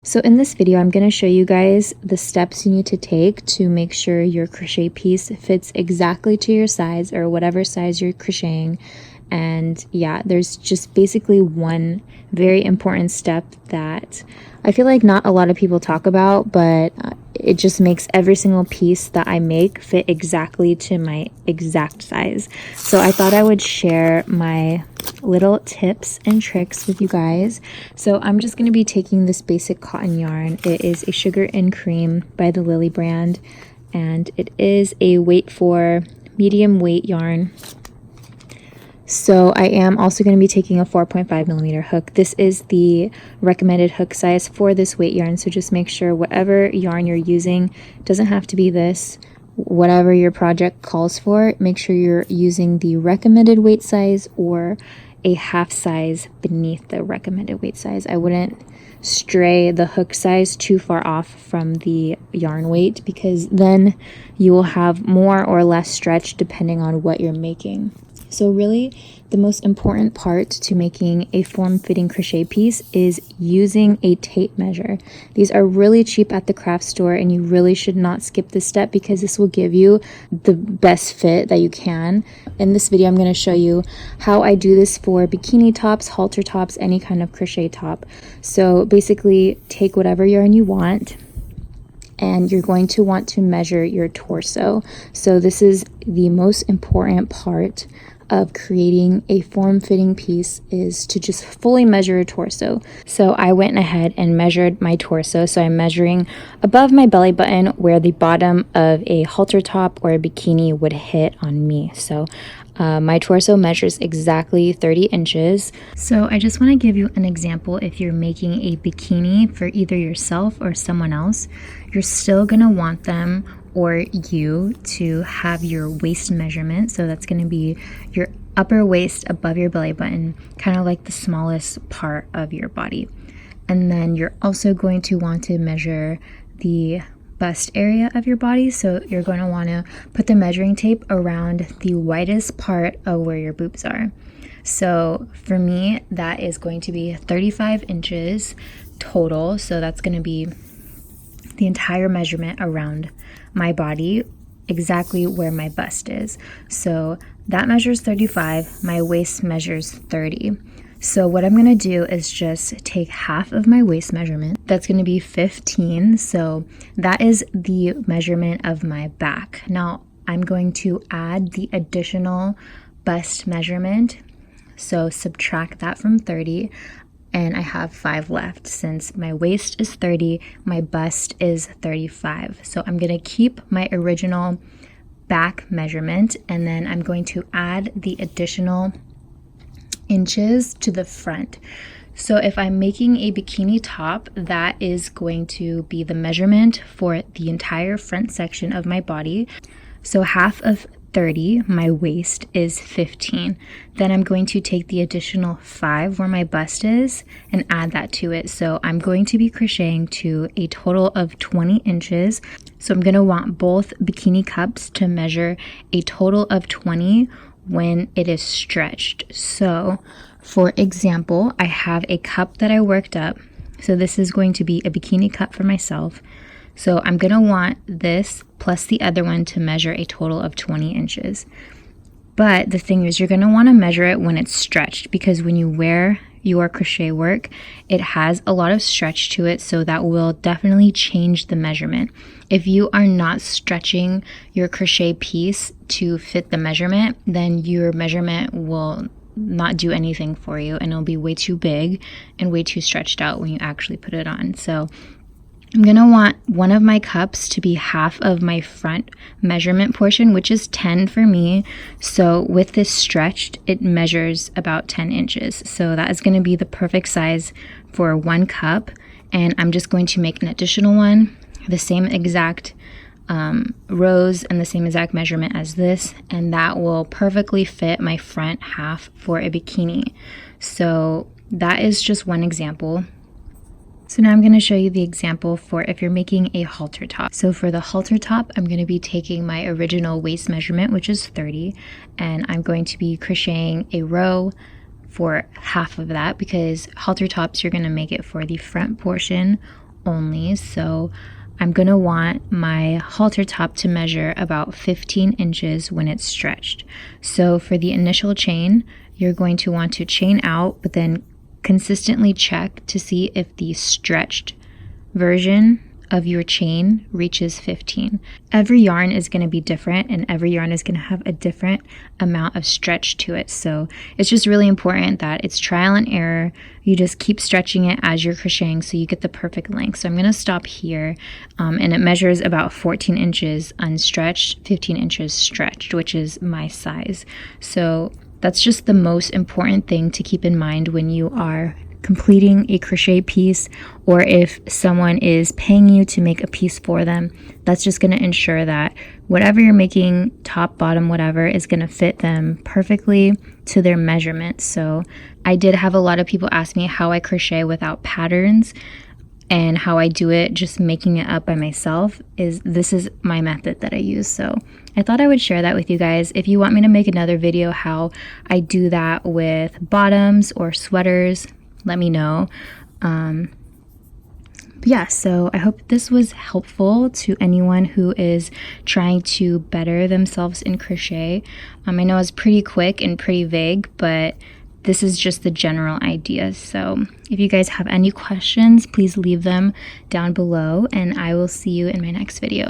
So in this video, I'm going to show you guys the steps you need to take to make sure your crochet piece fits exactly to your size or whatever size you're crocheting. And yeah, there's just basically one very important step that I feel like not a lot of people talk about, but it just makes every single piece that I make fit exactly to my exact size. So I thought I would share my little tips and tricks with you guys. So I'm just going to be taking this basic cotton yarn. It is a Sugar and Cream by the Lily brand, and it is a weight for medium weight yarn. So I am also going to be taking a 4.5mm hook. This is the recommended hook size for this weight yarn, so just make sure whatever yarn you're using, doesn't have to be this, whatever your project calls for, make sure you're using the recommended weight size or a half size beneath the recommended weight size. I wouldn't stray the hook size too far off from the yarn weight, because then you will have more or less stretch depending on what you're making. So really, the most important part to making a form-fitting crochet piece is using a tape measure. These are really cheap at the craft store, and you really should not skip this step because this will give you the best fit that you can. In this video, I'm going to show you how I do this for bikini tops, halter tops, any kind of crochet top. So basically, take whatever yarn you want, and you're going to want to measure your torso. So this is the most important part of creating a form-fitting piece, is to just fully measure a torso. So I went ahead and measured my torso. So I'm measuring above my belly button where the bottom of a halter top or a bikini would hit on me. So my torso measures exactly 30 inches. So I just want to give you an example. If you're making a bikini for either yourself or someone else, you're still going to want them or you to have your waist measurement. So that's going to be your upper waist above your belly button, kind of like the smallest part of your body. And then you're also going to want to measure the bust area of your body. So you're going to want to put the measuring tape around the widest part of where your boobs are. So for me, that is going to be 35 inches total. So that's going to be the entire measurement around my body, exactly where my bust is. So that measures 35, my waist measures 30. So what I'm going to do is just take half of my waist measurement. That's going to be 15. So that is the measurement of my back. Now I'm going to add the additional bust measurement. So subtract that from 30. And I have 5 left. Since my waist is 30, my bust is 35. So I'm going to keep my original back measurement, and then I'm going to add the additional inches to the front. So if I'm making a bikini top, that is going to be the measurement for the entire front section of my body. So half of 30, my waist is 15. Then I'm going to take the additional 5 where my bust is and add that to it. So I'm going to be crocheting to a total of 20 inches. So I'm going to want both bikini cups to measure a total of 20 when it is stretched. So for example, I have a cup that I worked up. So this is going to be a bikini cup for myself. So I'm going to want this plus the other one to measure a total of 20 inches. But the thing is, you're going to want to measure it when it's stretched, because when you wear your crochet work, it has a lot of stretch to it, so that will definitely change the measurement. If you are not stretching your crochet piece to fit the measurement, then your measurement will not do anything for you, and it'll be way too big and way too stretched out when you actually put it on. So I'm going to want one of my cups to be half of my front measurement portion, which is 10 for me. So with this stretched, it measures about 10 inches. So that is going to be the perfect size for one cup. And I'm just going to make an additional one, the same exact rows and the same exact measurement as this. And that will perfectly fit my front half for a bikini. So that is just one example. So now I'm going to show you the example for if you're making a halter top. So for the halter top, I'm going to be taking my original waist measurement, which is 30, and I'm going to be crocheting a row for half of that, because halter tops, you're going to make it for the front portion only, so I'm gonna want my halter top to measure about 15 inches when it's stretched. So for the initial chain, you're going to want to chain out, but then consistently check to see if the stretched version of your chain reaches 15. Every yarn is going to be different, and every yarn is going to have a different amount of stretch to it. So it's just really important that it's trial and error. You just keep stretching it as you're crocheting so you get the perfect length. So I'm going to stop here, and it measures about 14 inches unstretched, 15 inches stretched, which is my size. So that's just the most important thing to keep in mind when you are completing a crochet piece, or if someone is paying you to make a piece for them. That's just going to ensure that whatever you're making, top, bottom, whatever, is going to fit them perfectly to their measurements. So I did have a lot of people ask me how I crochet without patterns, and how I do it just making it up by myself. This is my method that I use. So I thought I would share that with you guys. If you want me to make another video how I do that with bottoms or sweaters, let me know. But yeah, so I hope this was helpful to anyone who is trying to better themselves in crochet. I know it's pretty quick and pretty vague, but this is just the general idea. So if you guys have any questions, please leave them down below, and I will see you in my next video.